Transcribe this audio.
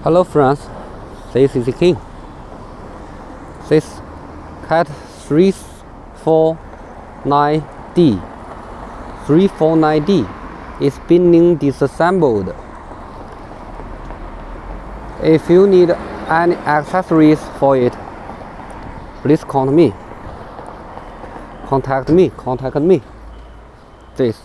Hello friends, this is the King. This cat 349D is being disassembled. If you need any accessories for it, please contact me. This